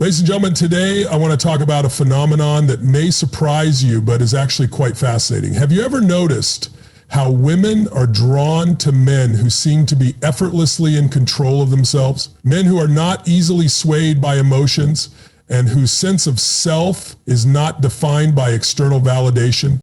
Ladies and gentlemen, today I want to talk about a phenomenon that may surprise you, but is actually quite fascinating. Have you ever noticed how women are drawn to men who seem to be effortlessly in control of themselves? Men who are not easily swayed by emotions and whose sense of self is not defined by external validation?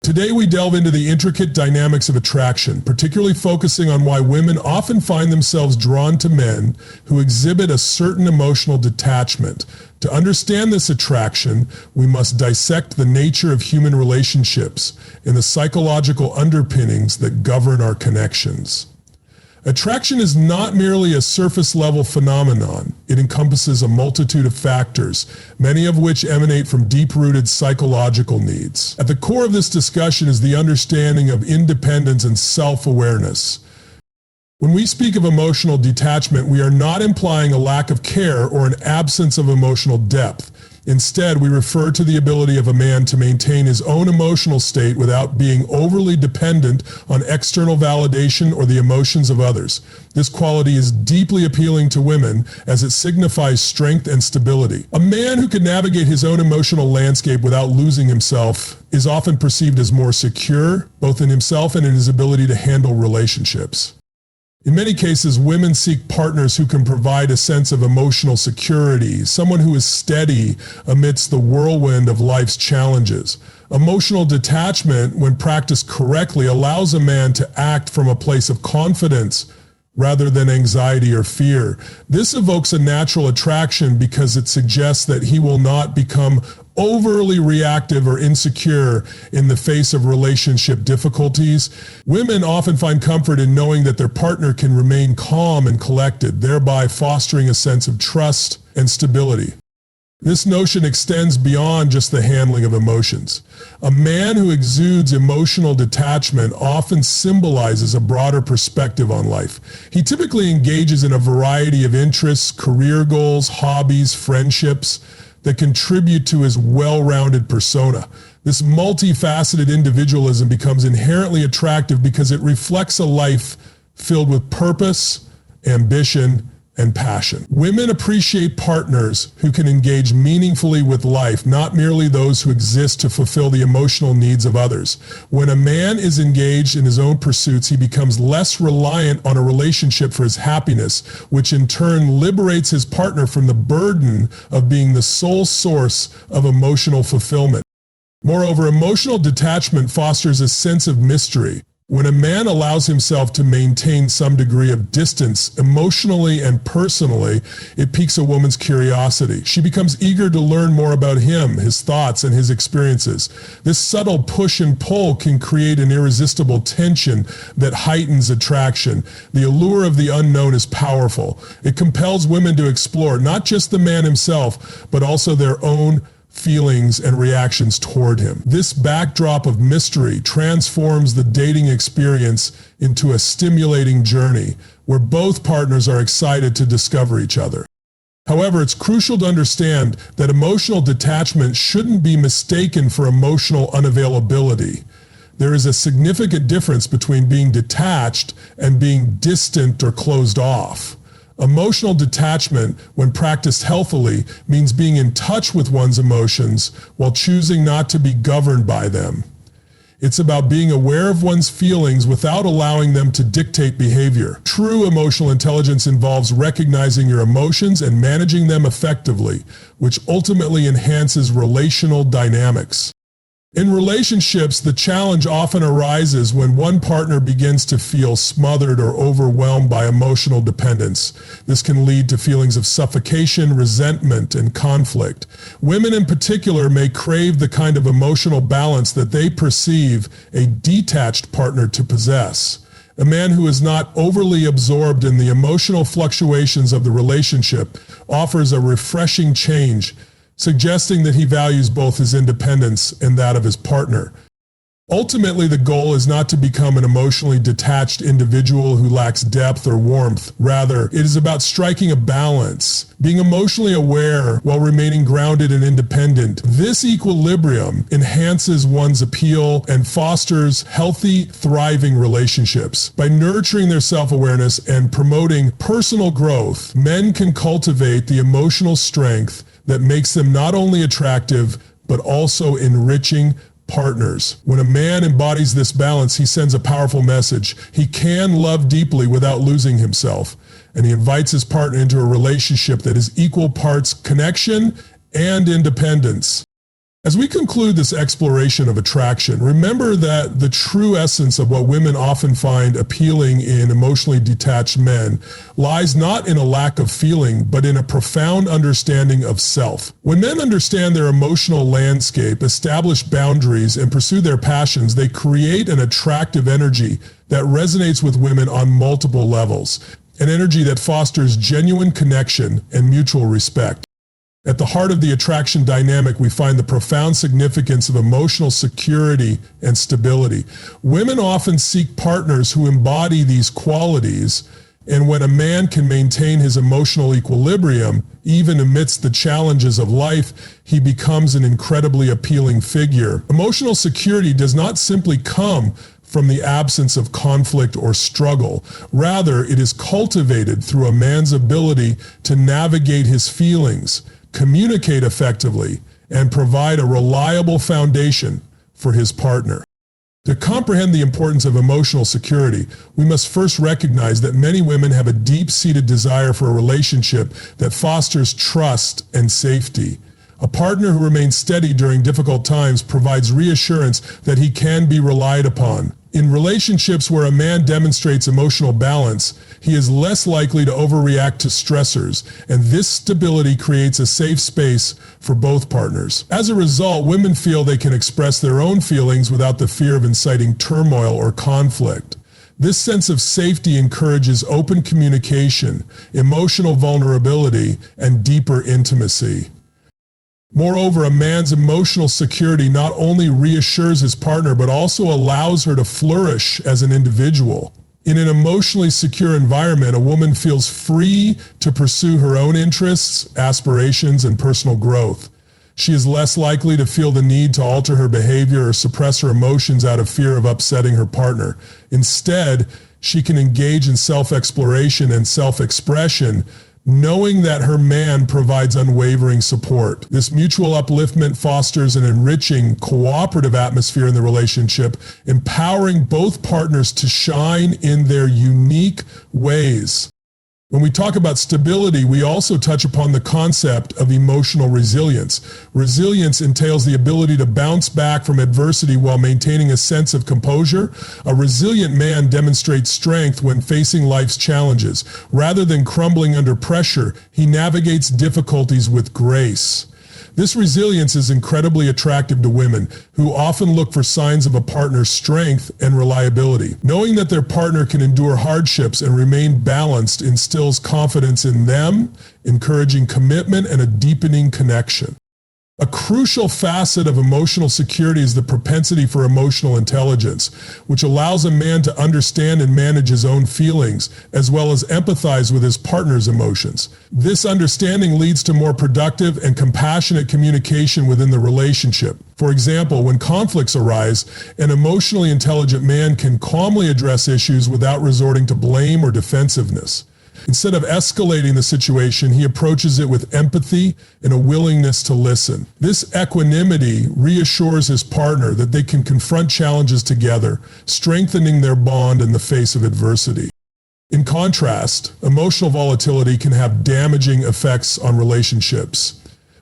Today we delve into the intricate dynamics of attraction, particularly focusing on why women often find themselves drawn to men who exhibit a certain emotional detachment. To understand this attraction, we must dissect the nature of human relationships and the psychological underpinnings that govern our connections. Attraction is not merely a surface-level phenomenon. It encompasses a multitude of factors, many of which emanate from deep-rooted psychological needs. At the core of this discussion is the understanding of independence and self-awareness. When we speak of emotional detachment, we are not implying a lack of care or an absence of emotional depth. Instead, we refer to the ability of a man to maintain his own emotional state without being overly dependent on external validation or the emotions of others. This quality is deeply appealing to women as it signifies strength and stability. A man who can navigate his own emotional landscape without losing himself is often perceived as more secure, both in himself and in his ability to handle relationships. In many cases, women seek partners who can provide a sense of emotional security, someone who is steady amidst the whirlwind of life's challenges. Emotional detachment, when practiced correctly, allows a man to act from a place of confidence rather than anxiety or fear. This evokes a natural attraction because it suggests that he will not become overly reactive or insecure in the face of relationship difficulties. Women often find comfort in knowing that their partner can remain calm and collected, thereby fostering a sense of trust and stability. This notion extends beyond just the handling of emotions. A man who exudes emotional detachment often symbolizes a broader perspective on life. He typically engages in a variety of interests, career goals, hobbies, friendships that contribute to his well-rounded persona. This multifaceted individualism becomes inherently attractive because it reflects a life filled with purpose, ambition, and passion. Women appreciate partners who can engage meaningfully with life, not merely those who exist to fulfill the emotional needs of others. When a man is engaged in his own pursuits, he becomes less reliant on a relationship for his happiness, which in turn liberates his partner from the burden of being the sole source of emotional fulfillment. Moreover, emotional detachment fosters a sense of mystery. When a man allows himself to maintain some degree of distance emotionally and personally, it piques a woman's curiosity. She becomes eager to learn more about him, his thoughts, and his experiences. This subtle push and pull can create an irresistible tension that heightens attraction. The allure of the unknown is powerful. It compels women to explore not just the man himself, but also their own feelings and reactions toward him. This backdrop of mystery transforms the dating experience into a stimulating journey where both partners are excited to discover each other. However, it's crucial to understand that emotional detachment shouldn't be mistaken for emotional unavailability. There is a significant difference between being detached and being distant or closed off. Emotional detachment, when practiced healthily, means being in touch with one's emotions while choosing not to be governed by them. It's about being aware of one's feelings without allowing them to dictate behavior. True emotional intelligence involves recognizing your emotions and managing them effectively, which ultimately enhances relational dynamics. In relationships, the challenge often arises when one partner begins to feel smothered or overwhelmed by emotional dependence. This can lead to feelings of suffocation, resentment, and conflict. Women in particular may crave the kind of emotional balance that they perceive a detached partner to possess. A man who is not overly absorbed in the emotional fluctuations of the relationship offers a refreshing change, suggesting that he values both his independence and that of his partner. Ultimately, the goal is not to become an emotionally detached individual who lacks depth or warmth. Rather, it is about striking a balance, being emotionally aware while remaining grounded and independent. This equilibrium enhances one's appeal and fosters healthy, thriving relationships. By nurturing their self-awareness and promoting personal growth, men can cultivate the emotional strength that makes them not only attractive, but also enriching partners. When a man embodies this balance, he sends a powerful message. He can love deeply without losing himself, and he invites his partner into a relationship that is equal parts connection and independence. As we conclude this exploration of attraction, remember that the true essence of what women often find appealing in emotionally detached men lies not in a lack of feeling, but in a profound understanding of self. When men understand their emotional landscape, establish boundaries, and pursue their passions, they create an attractive energy that resonates with women on multiple levels, an energy that fosters genuine connection and mutual respect. At the heart of the attraction dynamic, we find the profound significance of emotional security and stability. Women often seek partners who embody these qualities, and when a man can maintain his emotional equilibrium, even amidst the challenges of life, he becomes an incredibly appealing figure. Emotional security does not simply come from the absence of conflict or struggle. Rather, it is cultivated through a man's ability to navigate his feelings, communicate effectively, and provide a reliable foundation for his partner. To comprehend the importance of emotional security, we must first recognize that many women have a deep-seated desire for a relationship that fosters trust and safety. A partner who remains steady during difficult times provides reassurance that he can be relied upon. In relationships where a man demonstrates emotional balance, he is less likely to overreact to stressors, and this stability creates a safe space for both partners. As a result, women feel they can express their own feelings without the fear of inciting turmoil or conflict. This sense of safety encourages open communication, emotional vulnerability, and deeper intimacy. Moreover, a man's emotional security not only reassures his partner, but also allows her to flourish as an individual. In an emotionally secure environment, a woman feels free to pursue her own interests, aspirations, and personal growth. She is less likely to feel the need to alter her behavior or suppress her emotions out of fear of upsetting her partner. Instead, she can engage in self-exploration and self-expression, knowing that her man provides unwavering support. This mutual upliftment fosters an enriching, cooperative atmosphere in the relationship, empowering both partners to shine in their unique ways. When we talk about stability, we also touch upon the concept of emotional resilience. Resilience entails the ability to bounce back from adversity while maintaining a sense of composure. A resilient man demonstrates strength when facing life's challenges. Rather than crumbling under pressure, he navigates difficulties with grace. This resilience is incredibly attractive to women, who often look for signs of a partner's strength and reliability. Knowing that their partner can endure hardships and remain balanced instills confidence in them, encouraging commitment and a deepening connection. A crucial facet of emotional security is the propensity for emotional intelligence, which allows a man to understand and manage his own feelings, as well as empathize with his partner's emotions. This understanding leads to more productive and compassionate communication within the relationship. For example, when conflicts arise, an emotionally intelligent man can calmly address issues without resorting to blame or defensiveness. Instead of escalating the situation, he approaches it with empathy and a willingness to listen. This equanimity reassures his partner that they can confront challenges together, strengthening their bond in the face of adversity. In contrast, emotional volatility can have damaging effects on relationships.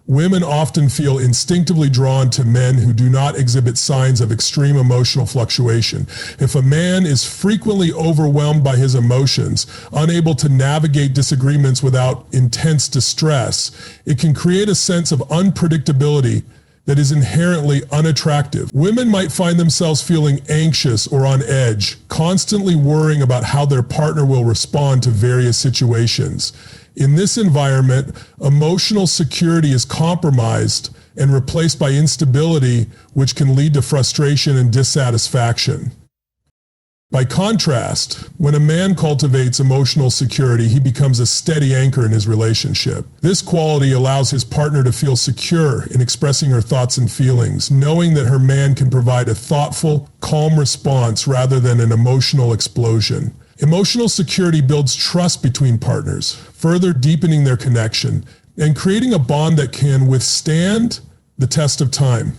Women often feel instinctively drawn to men who do not exhibit signs of extreme emotional fluctuation. If a man is frequently overwhelmed by his emotions, unable to navigate disagreements without intense distress, it can create a sense of unpredictability that is inherently unattractive. Women might find themselves feeling anxious or on edge, constantly worrying about how their partner will respond to various situations. In this environment, emotional security is compromised and replaced by instability, which can lead to frustration and dissatisfaction. By contrast, when a man cultivates emotional security, he becomes a steady anchor in his relationship. This quality allows his partner to feel secure in expressing her thoughts and feelings, knowing that her man can provide a thoughtful, calm response rather than an emotional explosion. Emotional security builds trust between partners, further deepening their connection and creating a bond that can withstand the test of time.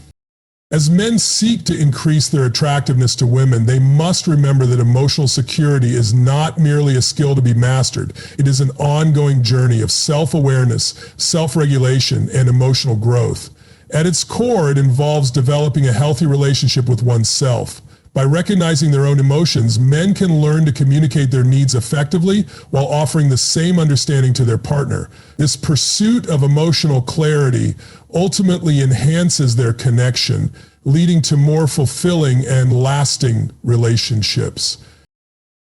As men seek to increase their attractiveness to women, they must remember that emotional security is not merely a skill to be mastered. It is an ongoing journey of self-awareness, self-regulation, and emotional growth. At its core, it involves developing a healthy relationship with oneself. By recognizing their own emotions, men can learn to communicate their needs effectively while offering the same understanding to their partner. This pursuit of emotional clarity ultimately enhances their connection, leading to more fulfilling and lasting relationships.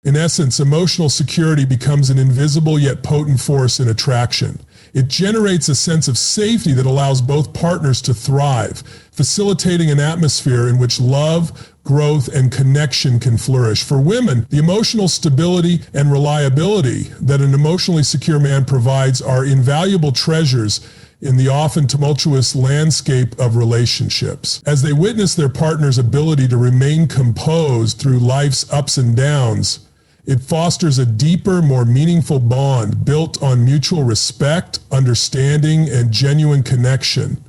In essence, emotional security becomes an invisible yet potent force in attraction. It generates a sense of safety that allows both partners to thrive, facilitating an atmosphere in which love, growth, and connection can flourish. For women, the emotional stability and reliability that an emotionally secure man provides are invaluable treasures in the often tumultuous landscape of relationships. As they witness their partner's ability to remain composed through life's ups and downs, it fosters a deeper, more meaningful bond built on mutual respect, understanding, and genuine connection.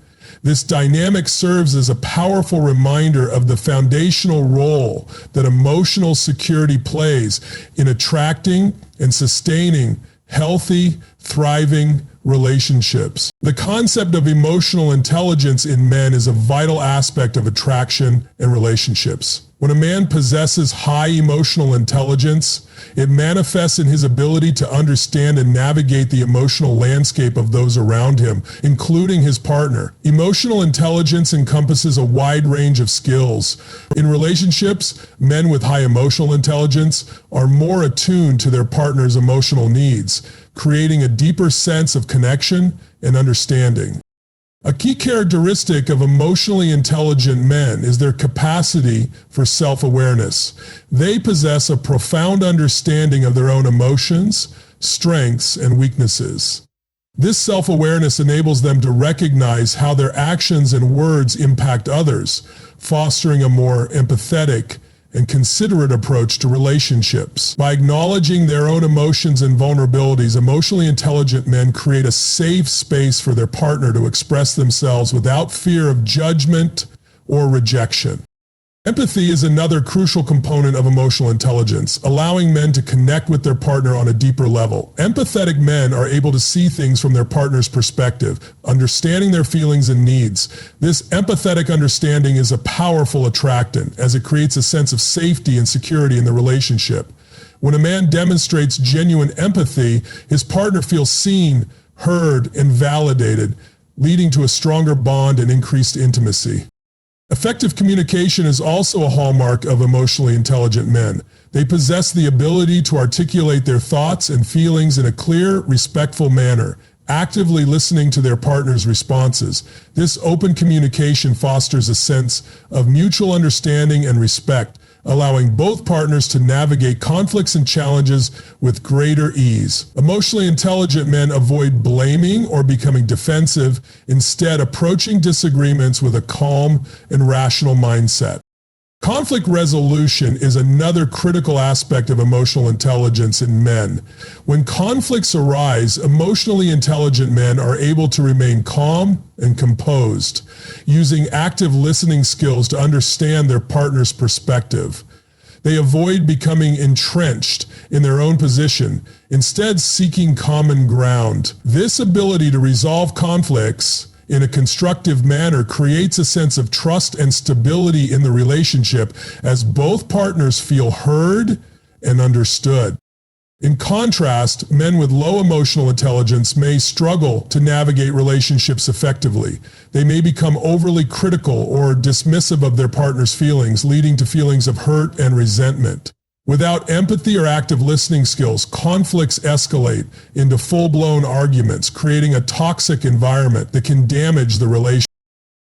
This dynamic serves as a powerful reminder of the foundational role that emotional security plays in attracting and sustaining healthy, thriving relationships. The concept of emotional intelligence in men is a vital aspect of attraction and relationships. When a man possesses high emotional intelligence, it manifests in his ability to understand and navigate the emotional landscape of those around him, including his partner. Emotional intelligence encompasses a wide range of skills. In relationships, men with high emotional intelligence are more attuned to their partner's emotional needs, creating a deeper sense of connection and understanding. A key characteristic of emotionally intelligent men is their capacity for self-awareness. They possess a profound understanding of their own emotions, strengths, and weaknesses. This self-awareness enables them to recognize how their actions and words impact others, fostering a more empathetic and considerate approach to relationships. By acknowledging their own emotions and vulnerabilities, emotionally intelligent men create a safe space for their partner to express themselves without fear of judgment or rejection. Empathy is another crucial component of emotional intelligence, allowing men to connect with their partner on a deeper level. Empathetic men are able to see things from their partner's perspective, understanding their feelings and needs. This empathetic understanding is a powerful attractant, as it creates a sense of safety and security in the relationship. When a man demonstrates genuine empathy, his partner feels seen, heard, and validated, leading to a stronger bond and increased intimacy. Effective communication is also a hallmark of emotionally intelligent men. They possess the ability to articulate their thoughts and feelings in a clear, respectful manner, actively listening to their partner's responses. This open communication fosters a sense of mutual understanding and respect, allowing both partners to navigate conflicts and challenges with greater ease. Emotionally intelligent men avoid blaming or becoming defensive, instead approaching disagreements with a calm and rational mindset. Conflict resolution is another critical aspect of emotional intelligence in men. When conflicts arise, emotionally intelligent men are able to remain calm and composed, using active listening skills to understand their partner's perspective. They avoid becoming entrenched in their own position, instead seeking common ground. This ability to resolve conflicts in a constructive manner creates a sense of trust and stability in the relationship as both partners feel heard and understood. In contrast, men with low emotional intelligence may struggle to navigate relationships effectively. They may become overly critical or dismissive of their partner's feelings, leading to feelings of hurt and resentment. Without empathy or active listening skills, conflicts escalate into full-blown arguments, creating a toxic environment that can damage the relationship.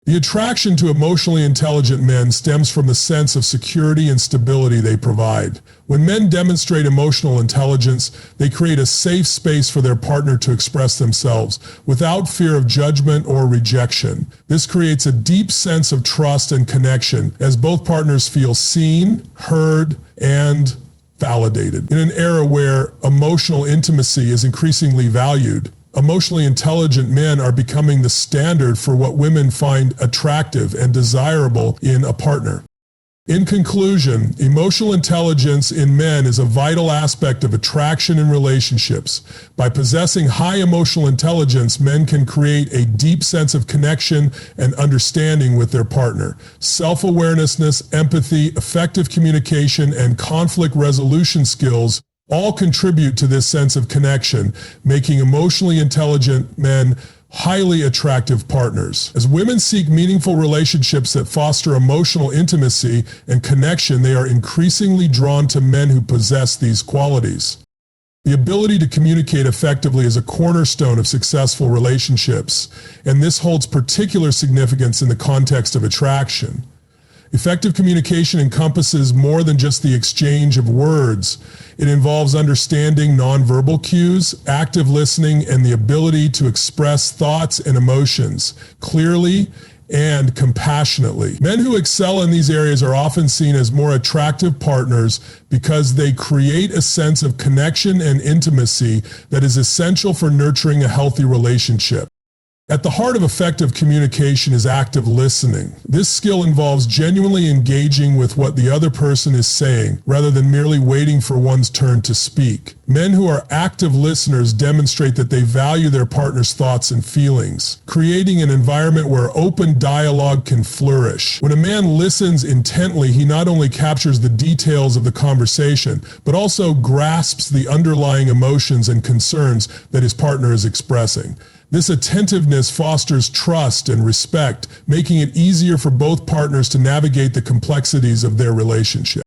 The attraction to emotionally intelligent men stems from the sense of security and stability they provide. When men demonstrate emotional intelligence, they create a safe space for their partner to express themselves without fear of judgment or rejection. This creates a deep sense of trust and connection as both partners feel seen, heard, and validated. In an era where emotional intimacy is increasingly valued, emotionally intelligent men are becoming the standard for what women find attractive and desirable in a partner. In conclusion, emotional intelligence in men is a vital aspect of attraction in relationships. By possessing high emotional intelligence, men can create a deep sense of connection and understanding with their partner. Self-awareness, empathy, effective communication, and conflict resolution skills all contribute to this sense of connection, making emotionally intelligent men highly attractive partners. As women seek meaningful relationships that foster emotional intimacy and connection, they are increasingly drawn to men who possess these qualities. The ability to communicate effectively is a cornerstone of successful relationships, and this holds particular significance in the context of attraction. Effective communication encompasses more than just the exchange of words. It involves understanding nonverbal cues, active listening, and the ability to express thoughts and emotions clearly and compassionately. Men who excel in these areas are often seen as more attractive partners because they create a sense of connection and intimacy that is essential for nurturing a healthy relationship. At the heart of effective communication is active listening. This skill involves genuinely engaging with what the other person is saying, rather than merely waiting for one's turn to speak. Men who are active listeners demonstrate that they value their partner's thoughts and feelings, creating an environment where open dialogue can flourish. When a man listens intently, he not only captures the details of the conversation, but also grasps the underlying emotions and concerns that his partner is expressing. This attentiveness fosters trust and respect, making it easier for both partners to navigate the complexities of their relationship.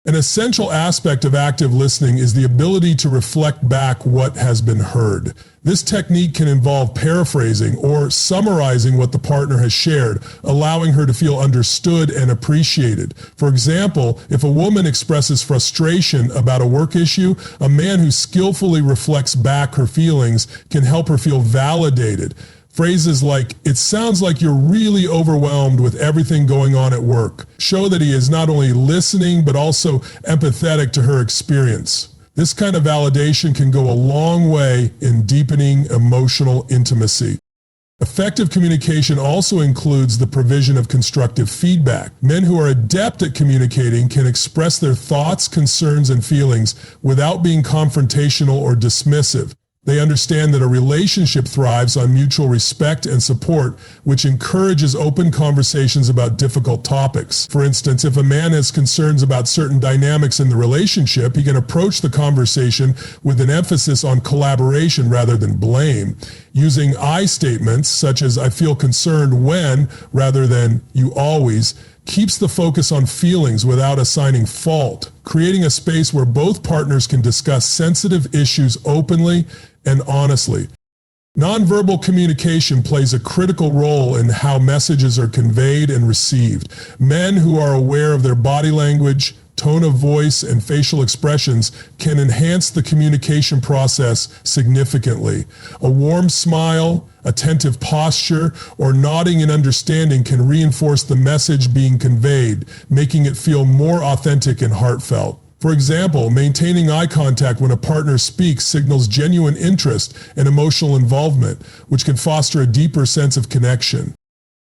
An essential aspect of active listening is the ability to reflect back what has been heard. This technique can involve paraphrasing or summarizing what the partner has shared, allowing her to feel understood and appreciated. For example, if a woman expresses frustration about a work issue, a man who skillfully reflects back her feelings can help her feel validated. Phrases like, "It sounds like you're really overwhelmed with everything going on at work," show that he is not only listening but also empathetic to her experience. This kind of validation can go a long way in deepening emotional intimacy. Effective communication also includes the provision of constructive feedback. Men who are adept at communicating can express their thoughts, concerns, and feelings without being confrontational or dismissive. They understand that a relationship thrives on mutual respect and support, which encourages open conversations about difficult topics. For instance, if a man has concerns about certain dynamics in the relationship, he can approach the conversation with an emphasis on collaboration rather than blame. Using I statements such as "I feel concerned when" rather than "you always" keeps the focus on feelings without assigning fault, creating a space where both partners can discuss sensitive issues openly and honestly. Nonverbal communication plays a critical role in how messages are conveyed and received. Men who are aware of their body language, tone of voice, and facial expressions can enhance the communication process significantly. A warm smile, attentive posture, or nodding in understanding can reinforce the message being conveyed, making it feel more authentic and heartfelt. For example, maintaining eye contact when a partner speaks signals genuine interest and emotional involvement, which can foster a deeper sense of connection.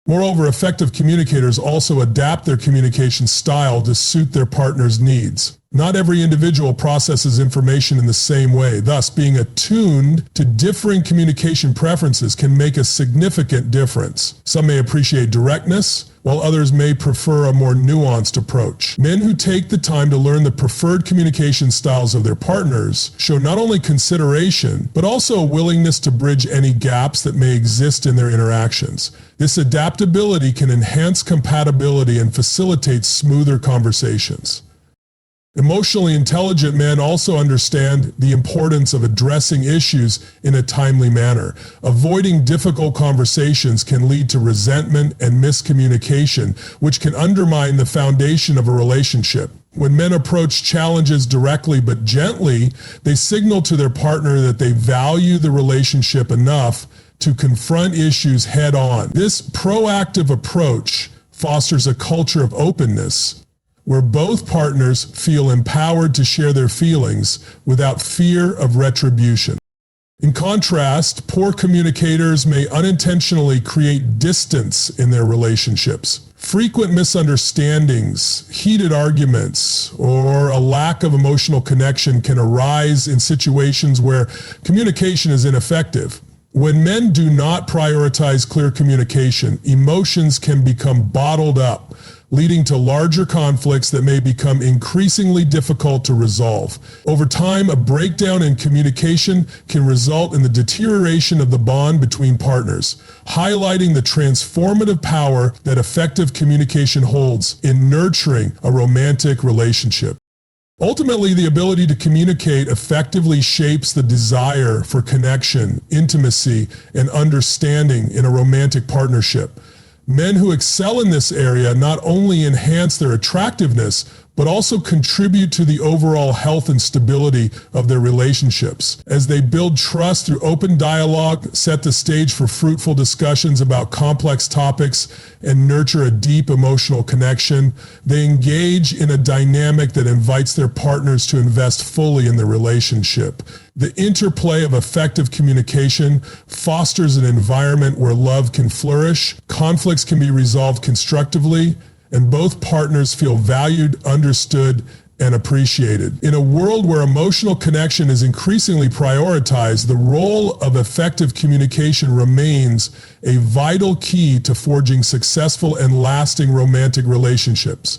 Moreover, effective communicators also adapt their communication style to suit their partner's needs. Not every individual processes information in the same way, thus being attuned to differing communication preferences can make a significant difference. Some may appreciate directness, while others may prefer a more nuanced approach. Men who take the time to learn the preferred communication styles of their partners show not only consideration, but also a willingness to bridge any gaps that may exist in their interactions. This adaptability can enhance compatibility and facilitate smoother conversations. Emotionally intelligent men also understand the importance of addressing issues in a timely manner. Avoiding difficult conversations can lead to resentment and miscommunication, which can undermine the foundation of a relationship. When men approach challenges directly but gently, they signal to their partner that they value the relationship enough to confront issues head on. This proactive approach fosters a culture of openness where both partners feel empowered to share their feelings without fear of retribution. In contrast, poor communicators may unintentionally create distance in their relationships. Frequent misunderstandings, heated arguments, or a lack of emotional connection can arise in situations where communication is ineffective. When men do not prioritize clear communication, emotions can become bottled up, leading to larger conflicts that may become increasingly difficult to resolve. Over time, a breakdown in communication can result in the deterioration of the bond between partners, highlighting the transformative power that effective communication holds in nurturing a romantic relationship. Ultimately, the ability to communicate effectively shapes the desire for connection, intimacy, and understanding in a romantic partnership. Men who excel in this area not only enhance their attractiveness, but also contribute to the overall health and stability of their relationships. As they build trust through open dialogue, set the stage for fruitful discussions about complex topics, and nurture a deep emotional connection, they engage in a dynamic that invites their partners to invest fully in the relationship. The interplay of effective communication fosters an environment where love can flourish, conflicts can be resolved constructively, and both partners feel valued, understood, and appreciated. In a world where emotional connection is increasingly prioritized, the role of effective communication remains a vital key to forging successful and lasting romantic relationships.